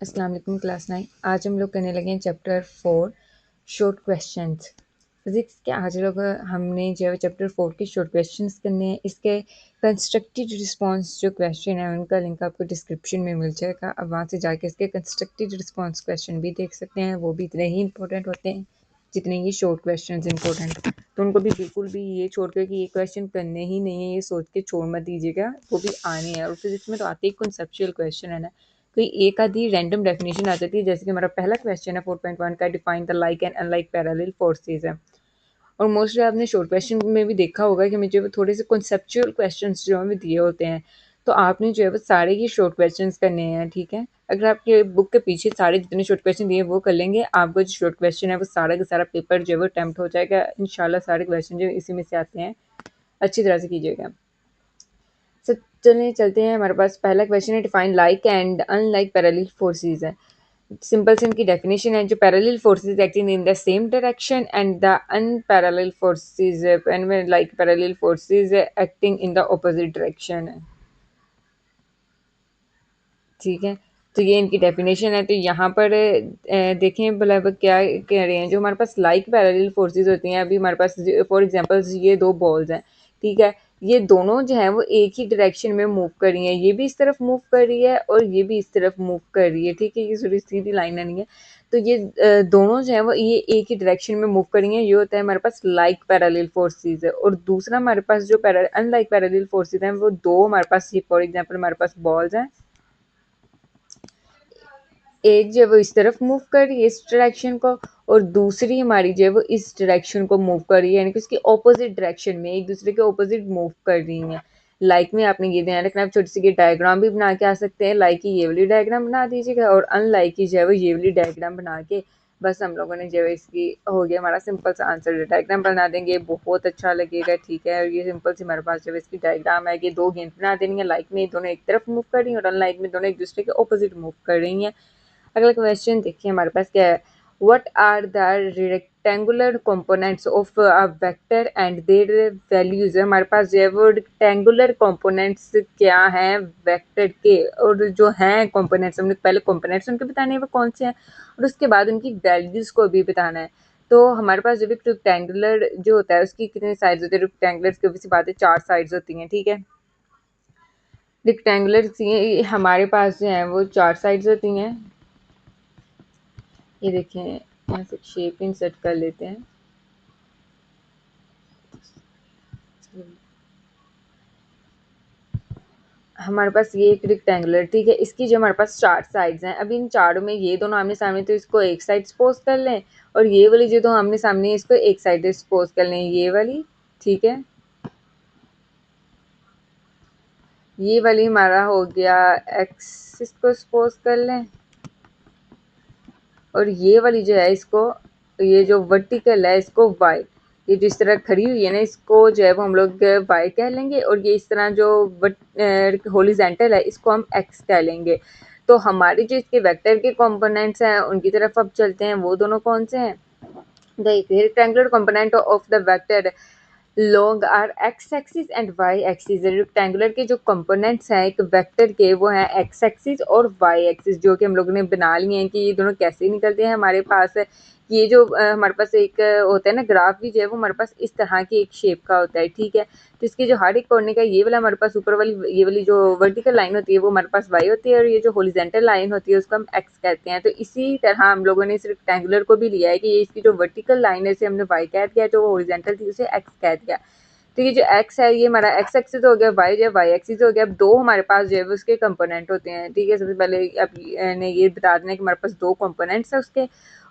अस्सलाम वालेकुम क्लास 9। आज हम लोग करने लगे हैं चैप्टर 4 शॉर्ट क्वेश्चंस। फिजिक्स के आज लोग हमने जो है चैप्टर 4 के शॉर्ट क्वेश्चंस करने हैं। इसके कंस्ट्रक्टेड रिस्पांस जो क्वेश्चन है उनका लिंक आपको डिस्क्रिप्शन में मिल जाएगा। अब वहाँ से जाके इसके कंस्ट्रक्टेड रिस्पांस क्वेश्चन भी देख सकते हैं। वो भी इतने ही इंपॉर्टेंट होते हैं जितने ये शॉर्ट क्वेश्चन इंपॉर्टेंट। तो उनको भी बिल्कुल भी ये छोड़ कर कि ये क्वेश्चन करने ही नहीं है ये सोच के छोड़ मत दीजिएगा, वो भी आने हैं। और फिजिक्स में तो आते ही कॉन्सेप्चुअल क्वेश्चन है ना, कोई एक आधी रैंडम डेफिनेशन आ जाती है। जैसे कि हमारा पहला क्वेश्चन है 4.1 का, define the like and unlike parallel forces है। और मोस्टली आपने शॉर्ट क्वेश्चन में भी देखा होगा कि मुझे वो थोड़े से कॉन्सेप्चुअल क्वेश्चंस जो हमें दिए होते हैं, तो आपने जो है वो सारे ही शॉर्ट क्वेश्चंस करने हैं। ठीक है, अगर आपके बुक के पीछे सारे जितने शॉर्ट क्वेश्चन दिए वो कर लेंगे, आपका जो शॉर्ट क्वेश्चन है वो सारा का सारा पेपर जो है वो अटेम्प्ट हो जाएगा इंशाल्लाह। सारे क्वेश्चन जो इसी में से आते हैं अच्छी तरह से कीजिएगा। चलिए चलते हैं। हमारे पास पहला क्वेश्चन है, define like and unlike parallel forces है। सिंपल से इनकी डेफिनेशन है, जो parallel forces acting in the same direction and the unparalleled forces and like parallel forces acting in the opposite direction है। ठीक है, तो ये इनकी डेफिनेशन है। तो यहाँ पर देखें भला क्या कह रहे हैं। जो हमारे पास लाइक पैरेलल फोर्सेस होती हैं, अभी हमारे पास फॉर एग्जांपल ये दो बॉल्स हैं, ठीक है, ये दोनों जो है वो एक ही डायरेक्शन में मूव कर रही हैं। ये भी इस तरफ मूव कर रही है और ये भी इस तरफ मूव कर रही है। ठीक है, ये थोड़ी सीधी लाइन नहीं है। तो ये दोनों जो है वो ये एक ही डायरेक्शन में मूव कर रही हैं। ये होता है हमारे पास लाइक पैरेलल फोर्सेस है। और दूसरा हमारे पास जो अनलाइक पैरेलल फोर्सेस हैं, वो दो हमारे पास, फॉर एग्जाम्पल हमारे पास बॉल्स हैं। एक जो है वो इस तरफ मूव कर रही है इस डायरेक्शन को, और दूसरी हमारी जो है वो इस डायरेक्शन को मूव कर रही है, यानी कि उसकी ऑपोजिट डायरेक्शन में एक दूसरे के ऑपोजिट मूव कर रही हैं। लाइक में आपने ये ध्यान रखना, आप छोटी सी डायग्राम भी बना के आ सकते हैं। लाइक की ये वाली डायग्राम बना दीजिएगा और अनलाइक की जो है वो ये वाली डायग्राम बना के बस हम लोगों ने जो है इसकी हो गया हमारा सिंपल सा आंसर। डायग्राम बना देंगे, बहुत अच्छा लगेगा। ठीक है, और ये सिंपल सी हमारे पास जो है इसकी डायग्राम है कि दो गेंद बना देनी है। लाइक में दोनों एक तरफ मूव कर रही हैं और अनलाइक में दोनों एक दूसरे के ऑपोजिट मूव कर रही हैं। अगला क्वेश्चन देखिए हमारे पास क्या है। What are the rectangular components of a vector and their values. हमारे पास जो है वो रेक्टेंगुलर कंपोनेंट्स क्या हैं वेक्टर के, और जो हैं कंपोनेंट्स, हमने पहले कंपोनेंट्स उनके बताने हैं वो कौन से हैं, और उसके बाद उनकी वैल्यूज को भी बताना है। तो हमारे पास जब एक रेक्टेंगुलर जो होता है उसकी कितने साइड्स होते हैं। रेक्टेंगुलर की obvious सी बात है, 4 साइड्स होती हैं। ठीक है, रेक्टेंगुलर हमारे पास जो है वो 4 साइड्स होती हैं। ये देखें, यहाँ से शेप इंसर्ट कर लेते हैं। हमारे पास ये एक रेक्टेंगुलर, ठीक है, इसकी जो हमारे पास 4 साइड्स हैं। अब इन चारों में ये दोनों आमने सामने, तो इसको एक साइड सपोज कर लें, और ये वाली जो दो आमने सामने इसको एक साइड सपोज कर लें, ये वाली। ठीक है, ये वाली हमारा हो गया एक्स, इसको सपोज कर लें, और ये वाली जो है इसको, ये जो वर्टिकल है इसको वाई। ये जिस तरह खड़ी हुई है ना, इसको जो है वो हम लोग वाई कह लेंगे, और ये इस तरह जो हॉरिजॉन्टल है इसको हम एक्स कह लेंगे। तो हमारे जो इसके वेक्टर के कंपोनेंट्स हैं उनकी तरफ अब चलते हैं। वो दोनों कौन से हैं। The rectangular component of the vector long are X axis and Y axis. Rectangular के जो कंपोनेंट्स हैं एक वेक्टर के, वो हैं एक्स एक्सिस और वाई एक्सिस, जो कि हम लोगों ने बना लिए हैं कि ये दोनों कैसे निकलते हैं हमारे पास। ये जो हमारे पास एक होता है ना ग्राफ भी, जो है वो हमारे पास इस तरह की एक शेप का होता है। ठीक है, तो इसके जो हर एक कोने का ये वाला हमारे पास ऊपर वाली ये वाली जो वर्टिकल लाइन होती है वो हमारे पास वाई होती है, और ये जो हॉरिजॉन्टल लाइन होती है उसको हम एक्स कहते हैं। तो इसी तरह हम लोगों ने इस रेक्टेंगुलर को भी लिया है कि ये इसकी जो वर्टिकल लाइन है इसे हमने वाई कह दिया, जो हॉरिजॉन्टल थी उसे एक्स कह दिया। तो ये जो एक्स है ये हमारा एक्स एक्सिस हो गया, वाई जो है वाई एक्सिस हो गया। अब दो हमारे पास जो है उसके कंपोनेंट होते हैं। ठीक है, सबसे पहले अब ने ये बता देना कि हमारे पास दो कंपोनेंट्स है उसके,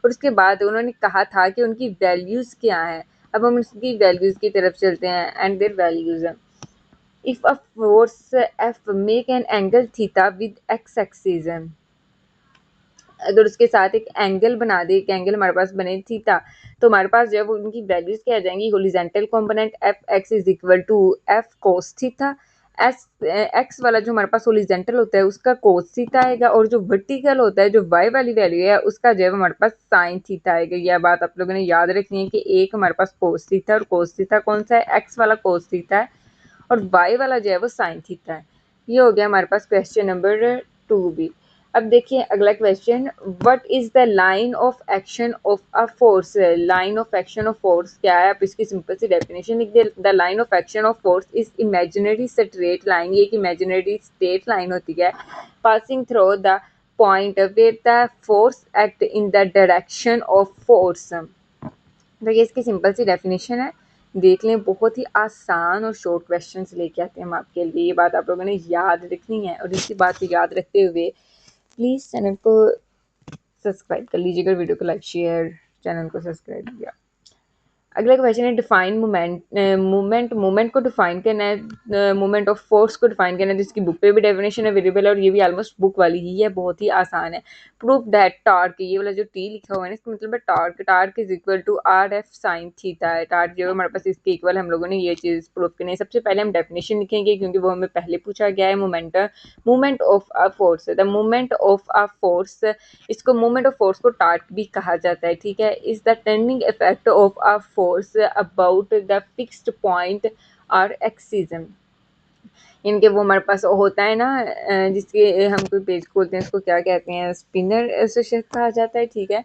और उसके बाद उन्होंने कहा था कि उनकी वैल्यूज़ क्या हैं। अब हम उसकी वैल्यूज़ की तरफ चलते हैं। एंड देयर वैल्यूज़ है, if a force F make an angle theta with x axis, अगर उसके साथ एक एंगल बना दे, एक एंगल हमारे पास बने थीटा, तो हमारे पास जो है वो उनकी वैल्यूज क्या आ जाएंगी। Horizontal component F X is equal to F cos theta. S X वाला जो हमारे पास हॉरिजॉन्टल होता है उसका कोस थीटा आएगा, और जो वर्टिकल होता है जो वाई वाली वैल्यू है उसका जो है हमारे पास साइन थीटा आएगा। यह बात आप लोगों ने याद रखनी है कि एक हमारे पास कोस थीटा, और कोस थीटा कौन सा है, एक्स वाला कोस थीटा है, और वाई वाला जो है वो साइन थीटा है। ये हो गया हमारे पास क्वेश्चन नंबर 2 भी। अब देखिए अगला question, what is the line of action of a force. Line of action of force क्या है, आप इसकी सिंपल सी डेफिनेशन लिख दे। The line of action of force is imaginary straight line, ये एक इमेजिनरी स्ट्रेट लाइन होती है passing through the point where the force act in the direction of force. तो ये इसकी सिंपल सी डेफिनेशन है, देख लें। बहुत ही आसान और शॉर्ट क्वेश्चंस लेके आते हैं हम आपके लिए, ये बात आप लोगों ने याद रखनी है। और इसी बात को याद रखते हुए प्लीज़ चैनल को सब्सक्राइब कर लीजिएगा, वीडियो को लाइक शेयर, चैनल को सब्सक्राइब किया। अगला क्वेश्चन है डिफाइन मूवमेंट को डिफाइन करना है, मूवमेंट ऑफ फोर्स को डिफाइन करना है, जिसकी बुक पे भी डेफिनेशन अवेलेबल है और ये भी ऑलमोस्ट बुक वाली ही है, बहुत ही आसान है। प्रूफ दैट टार्क, ये वाला जो टी लिखा हुआ है ना, इसका मतलब है torque is equal to R F sine theta है। टार्क जो है हमारे पास इसके इक्वल, हम लोगों ने ये चीज़ प्रूफ करनी है। सबसे पहले हम डेफिनेशन लिखेंगे क्योंकि वो हमें पहले पूछा गया है। Movement of a force, the movement of a force, इसको मूवमेंट ऑफ फोर्स को टार्क भी कहा जाता है, ठीक है। Is the turning effect of a force about the fixed point और एक्सिस। इनके वो हमारे पास होता है ना, जिसके हम कोई पेज खोलते हैं उसको क्या कहते हैं, स्पिनर से शायद कहा जाता है, ठीक है।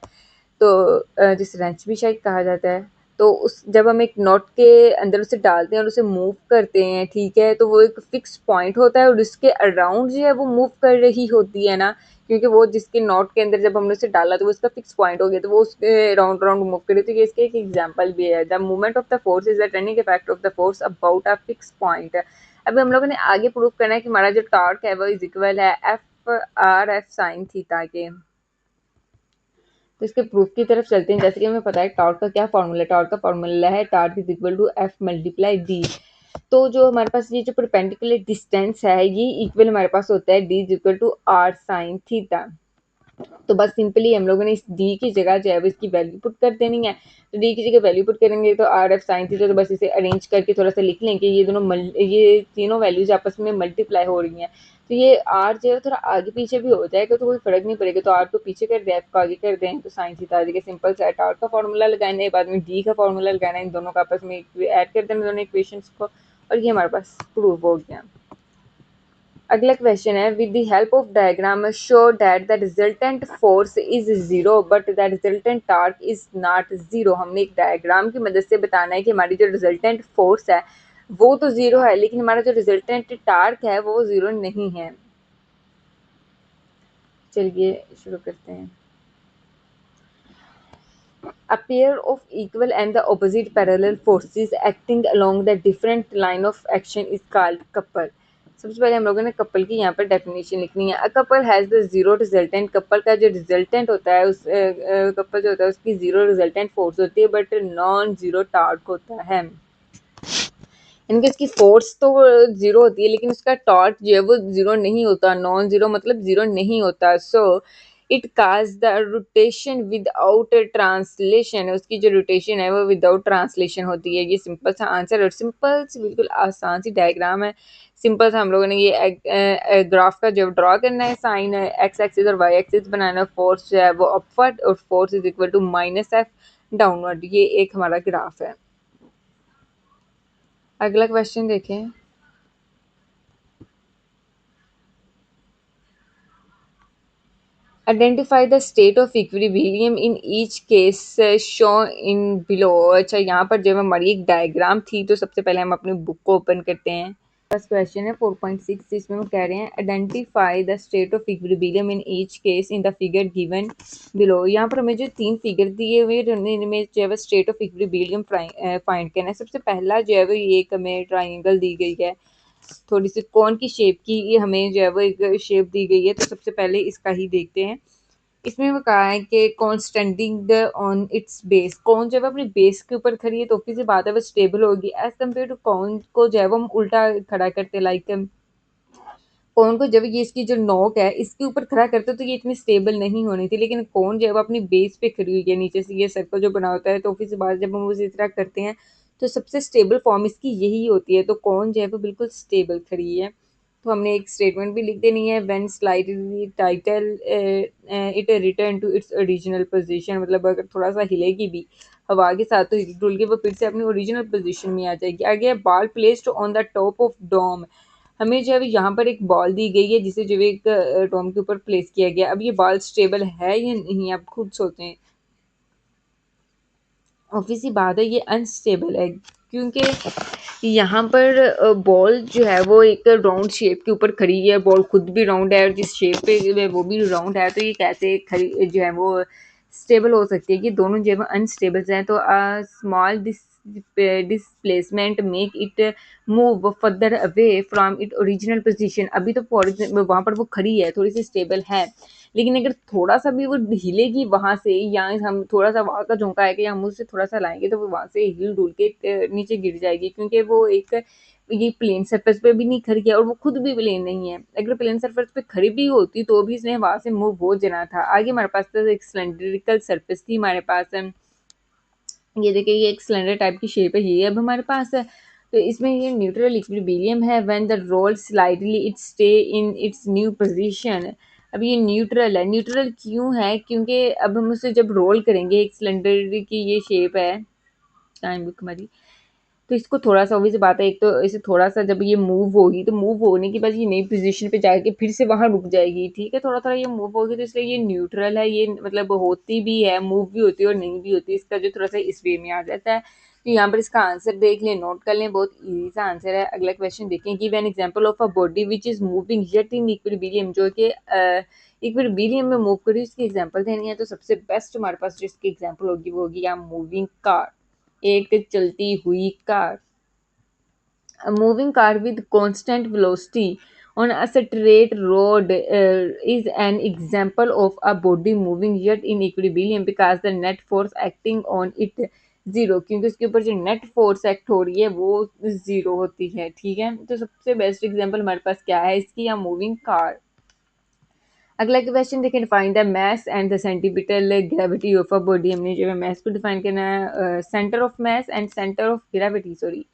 तो जिस रेंच भी शायद कहा जाता है। तो उस जब हम एक नॉट के अंदर उसे डालते हैं और उसे मूव करते हैं, ठीक है, तो वो एक फिक्स पॉइंट होता है और उसके अराउंड जो है वो मूव कर रही होती है ना, क्योंकि वो जिसके नॉट के अंदर जब हमने उसे डाला तो वो उसका फिक्स पॉइंट हो गया, तो वो उसके राउंड राउंड मूव करे। तो ये इसके एक एग्जांपल भी है। The movement of the force is the turning effect of the force about a fix point. अभी हम लोगों ने आगे प्रूव करना है कि हमारा जो टॉर्क है वो इज इक्वल है F R F sine theta के। तो इसके प्रूफ की तरफ चलते हैं। जैसे कि हमें पता है टॉर्क का क्या फॉर्मूला है, टॉर्क का फॉर्मूला है torque is equal to F multiply D. तो जो हमारे पास ये जो परपेंडिकुलर डिस्टेंस है ये इक्वल हमारे पास होता है D is equal to R sine theta. तो बस सिंपली हम लोगों ने इस डी की जगह जो है वो इसकी वैल्यू पुट कर देनी है। तो डी की जगह वैल्यू पुट करेंगे तो आर एफ साइन थीटा, तो बस इसे अरेंज करके थोड़ा सा लिख लेंगे। ये तीनों वैल्यूज आपस में मल्टीप्लाई हो रही हैं, तो ये आर जो है थोड़ा आगे पीछे भी हो जाएगा तो कोई फर्क नहीं पड़ेगा। तो आर को पीछे कर दें, एफ को आगे कर दें, तो साइन थीटा आ जाएगा। सिंपल सा आर का फॉर्मूला लगाना है, बाद में डी का फॉर्मूला लगाना है, इन दोनों का आपस में ऐड कर देना दोनों इक्वेशंस को, और ये हमारे पास प्रूव हो गया। अगला क्वेश्चन है, with the help of diagram show that the resultant force is zero but the resultant torque is not zero. हमने एक डायग्राम की मदद से बताना है कि हमारी जो रिजल्टेंट फोर्स है वो तो जीरो है, लेकिन हमारा जो रिजल्टेंट टार्क है वो जीरो नहीं है। चलिए शुरू करते हैं। A pair of equal and the opposite parallel forces acting along the different line of action is called couple। सबसे पहले हम लोगों ने कपल की यहाँ पर डेफिनेशन लिखनी है। A couple has the zero resultant, couple का जो रिजल्टेंट होता है उस कपल जो होता है उसकी जीरो रिजल्टेंट फोर्स होती है बट नॉन जीरो टार्क होता है। इनके इसकी फोर्स तो जीरो होती है लेकिन उसका टॉर्क जो है वो जीरो नहीं होता। नॉन जीरो मतलब जीरो नहीं होता। So it cause the rotation without translation, उसकी जो रोटेशन है वो विदाउट ट्रांसलेशन होती है। ये सिंपल सा आंसर और सिंपल सी बिल्कुल आसान सी डायग्राम है। सिंपल सा हम लोगों ने ये ग्राफ का जो ड्रॉ करना है, साइन एक्स एक्सिस और वाई एक्सिस बनाना है। फोर्स जो है वो अपवर्ड और force is equal to minus F downward. ये एक हमारा ग्राफ है। अगला क्वेश्चन देखें। Identify the state of equilibrium in each case show in below. अच्छा, यहाँ पर जब हमारी एक डायग्राम थी तो सबसे पहले हम अपनी बुक को ओपन करते हैं। फर्स्ट क्वेश्चन है 4.6, इसमें वो कह रहे हैं identify the state of equilibrium in each case in the figure given below. यहाँ पर हमें जो तीन फिगर दिए हुए इनमें जो है वो स्टेट ऑफ इक्विलिब्रियम फाइंड करना है। सबसे पहला जो है वो ये एक हमें ट्राइंगल दी गई है, थोड़ी सी कौन की शेप की, ये हमें जो है वो एक शेप दी गई है। तो सबसे पहले इसका ही देखते हैं। इसमें वो कहा है कि कौन स्टैंडिंग ऑन इट्स बेस, कौन जो है अपने बेस के ऊपर खड़ी है तो ऑब्वियस सी बात है वो स्टेबल होगी। एज कम्पेयर टू कौन को जो है वो हम उल्टा खड़ा करते, लाइक कौन को जब ये इसकी जो नोक है इसके ऊपर खड़ा करते तो ये इतनी स्टेबल नहीं होनी थी, लेकिन कौन जो है वो अपनी बेस पे खड़ी हुई है, नीचे से ये सर्कल जो बना होता है तो ऑब्वियस सी बात जब हम उसे इस तरह करते हैं तो सबसे स्टेबल फॉर्म इसकी यही होती है। तो कौन जो है वो बिल्कुल स्टेबल खड़ी है। तो हमने एक स्टेटमेंट भी लिख देनी है, when slightly tilted it return to its original position. मतलब अगर थोड़ा सा हिलेगी भी हवा के साथ तो हिल डुल के वो फिर से अपनी ओरिजिनल पोजीशन में आ जाएगी। आगे ball placed on the top of dome. हमें जो है यहाँ पर एक बॉल दी गई है जिसे जो है एक टॉम के ऊपर प्लेस किया गया। अब ये बॉल स्टेबल है या नहीं, आप खुद सोचें। ऑब्वियस सी बात है ये अनस्टेबल है, क्योंकि यहाँ पर बॉल जो है वो एक राउंड शेप के ऊपर खड़ी है, बॉल खुद भी राउंड है और जिस शेप पे वो भी राउंड है, तो ये कैसे खड़ी जो है वो स्टेबल हो सकती है। कि दोनों जो है अनस्टेबल हैं, तो small displacement make it move further away from it original position. अभी तो वहाँ पर वो खड़ी है, थोड़ी सी स्टेबल है, लेकिन अगर थोड़ा सा भी वो हिलेगी वहां से, या हम थोड़ा सा वहां का झोंका है कि हम उससे थोड़ा सा लाएंगे तो वो वहां से हिल डुल के नीचे गिर जाएगी, क्योंकि वो एक ये प्लेन सरफेस पे भी नहीं खड़ी है और वो खुद भी प्लेन नहीं है। अगर प्लेन सरफेस पे खड़ी भी होती तो भी इसने वहां से मूव हो जाना था। आगे हमारे पास तो एक सिलेंड्रिकल सरफेस थी हमारे पास, ये देखिए ये एक सिलेंडर टाइप की शेप है, ये अब हमारे पास है। तो इसमें ये न्यूट्रल इक्विलिब्रियम है, when the roll slightly it stay in its new position. अब ये न्यूट्रल है, न्यूट्रल क्यों है, क्योंकि अब हम उसे जब रोल करेंगे, एक सिलेंडर की ये शेप है टाइम बुक हमारी, तो इसको थोड़ा-सा ऑब्वियस सी बात है, एक तो इसे थोड़ा-सा जब ये मूव होगी, तो मूव होने के बाद ये नई पोज़ीशन पे जाके फिर से वहाँ रुक जाएगी, ठीक है? थोड़ा-थोड़ा ये मूव होगी, तो इसलिए ये न्यूट्रल है, ये मतलब होती भी है, मूव भी होती है और नहीं भी होती। इसका जो थोड़ा-सा इस वे में आ जाता है। तो यहाँ पर इसका आंसर देख लें, नोट कर लें, बहुत ईज़ी सा आंसर है। अगला क्वेश्चन देखें, give an example of a body which is moving yet in equilibrium, जो कि इक्विलिब्रियम में मूव कर रही है, उसकी एग्ज़ाम्पल देनी है। तो सबसे बेस्ट हमारे पास जिसकी एग्ज़ाम्पल होगी, वो होगी या मूविंग कार, एक चलती हुई car. A moving car with constant velocity on a straight road is an example of a body moving yet in equilibrium because the net force acting on it zero, क्योंकि उसके ऊपर जो net force act हो रही है वो zero होती है, ठीक है। तो सबसे बेस्ट एग्जांपल हमारे पास क्या है इसकी, या मूविंग कार। अगला क्वेश्चन देखें, define the mass and the centripetal gravity of a body. हमने जो है मास को डिफाइन करना है, centre of mass and centre of gravity, sorry,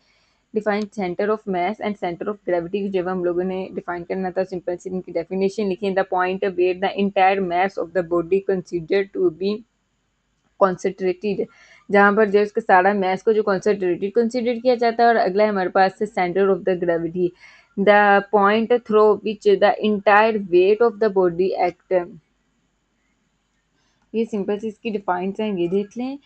define centre of mass and centre of gravity जब हम लोगों ने डिफाइन करना था, सिंपल सी इनकी डेफिनेशन लिखें, the point where the entire mass of the body consider to be concentrated, जहाँ पर जो इसका सारा मास को जो कॉन्सेंट्रेटेड कंसीडर किया जाता है। और अगला है हमारे पास centre of the gravity, the point through which the entire weight of the body act. ये सिंपल सी इसकी डिफाइंस हैं, ये देख लें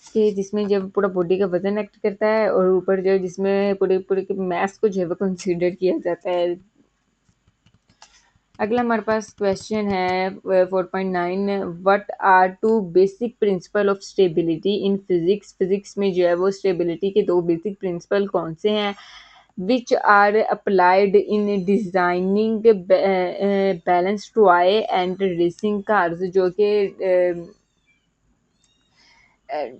कि जिसमें जब पूरा बॉडी का वजन एक्ट करता है और ऊपर जो है जिसमें पूरे पूरे के मास को जो है वो कंसीडर किया जाता है। अगला हमारे पास क्वेश्चन है 4.9, what are two basic principle of stability in physics. Physics में जो है वो स्टेबिलिटी के दो बेसिक प्रिंसिपल कौन से हैं, which are applied in designing balance toy and racing cars, जो कि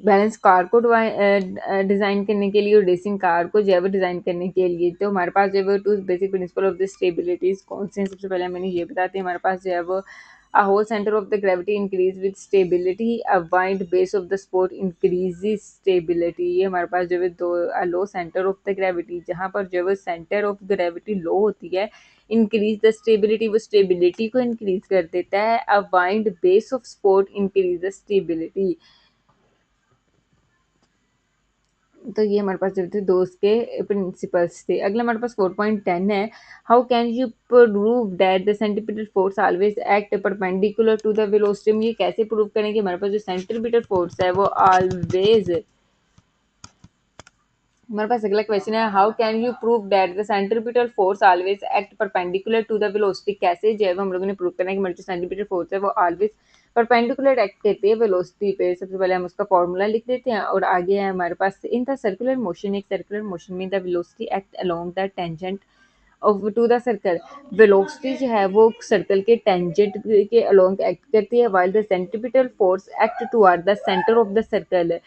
बैलेंस कार को डिज़ाइन करने के लिए और रेसिंग कार को जो है वो डिज़ाइन करने के लिए। तो हमारे पास जो है वो two basic principle of the stabilities कौन से हैं, सबसे पहले मैंने ये बताते हैं। हमारे पास जो है वो a whole center of the gravity increase with stability, a wide base of the support increases stability। ये हमारे पास जो है दो लो सेंटर ऑफ द ग्रेविटी, जहाँ पर जो है सेंटर ऑफ ग्रेविटी लो होती है, इंक्रीज द स्टेबिलिटी, वो स्टेबिलिटी को इंक्रीज कर देता है। A wide base of support increase the stability. तो ये हमारे पास जो थे दो उसके प्रिंसिपल्स थे। अगला हमारे पास 4.10 है, how can you prove that the centripetal force always act perpendicular to the velocity. ये कैसे प्रूव करें कि हमारे पास जो सेंटीपिटल फोर्स है वो ऑलवेज, हमारे पास अगला क्वेश्चन है, how can you prove that the centripetal force always act perpendicular to the velocity. कैसे जो है हम लोगों ने प्रूव करना है कि हमारी जो सेंट्रीपिटल फोर्स है वो ऑलवेज परपेंडिकुलर एक्ट करती है वेलोसिटी पे। सबसे पहले हम उसका फॉर्मूला लिख देते हैं और आगे है हमारे पास, इन द सर्कुलर मोशन, एक सर्कुलर मोशन में the velocity act along the tangent of to the circle. Velocity जो है वो सर्कल के टेंजेंट के अलोंग एक्ट करती है, while the centripetal force act toward the centre of the circle.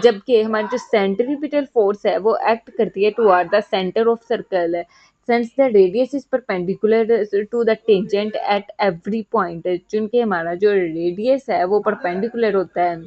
जबकि हमारी जो सेंट्रीपिटल फोर्स है वो एक्ट करती है toward the centre of circle. Since the radius is perpendicular to the tangent at every point, चूंकि हमारा जो रेडियस है वो परपेंडिकुलर होता है,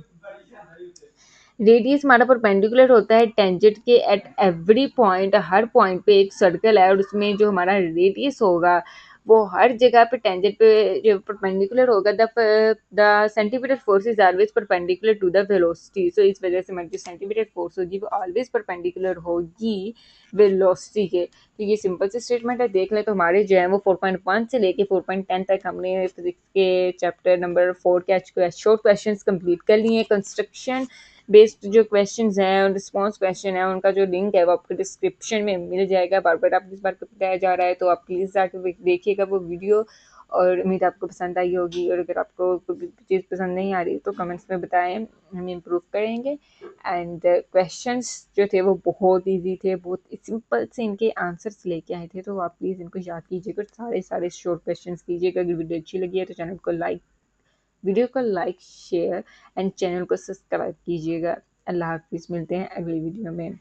रेडियस हमारा परपेंडिकुलर होता है टेंजेंट के एट एवरी पॉइंट, हर पॉइंट पे एक सर्कल है और उसमें जो हमारा रेडियस होगा वो हर जगह पे टेंजेंट पे जो परपेंडिकुलर होगा, the centimetre force is always perpendicular to the velocity. So इस वजह से हमारी जो सेंटीमीटर फोर्स होगी वो ऑलवेज परपेंडिकुलर होगी वेलोसिटी के। तो ये सिंपल सी स्टेटमेंट है, देख लें तो हमारे जो है वो 4.1 से लेके 4.10 तक हमने फिजिक्स के चैप्टर नंबर 4 के शॉर्ट क्वेश्चंस कंप्लीट कर लिए। कंस्ट्रक्शन बेस्ड जो क्वेश्चंस हैं और रिस्पॉन्स क्वेश्चन है उनका जो लिंक है वो आपको डिस्क्रिप्शन में मिल जाएगा। बार बार आपको इस बार बताया जा रहा है, तो आप प्लीज़ जाकर देखिएगा वो वीडियो, और उम्मीद आपको पसंद आई होगी। और अगर आपको कोई चीज़ पसंद नहीं आ रही तो कमेंट्स में बताएं, हम इम्प्रूव करेंगे। एंड क्वेश्चंस जो थे वो बहुत इजी थे, बहुत सिंपल से इनके आंसर्स लेके आए थे, तो आप प्लीज़ इनको याद कीजिएगा, सारे सारे शॉर्ट क्वेश्चंस कीजिएगा। अगर वीडियो अच्छी लगी है तो वीडियो को लाइक शेयर एंड चैनल को सब्सक्राइब कीजिएगा। अल्लाह हाफिज़, मिलते हैं अगली वीडियो में।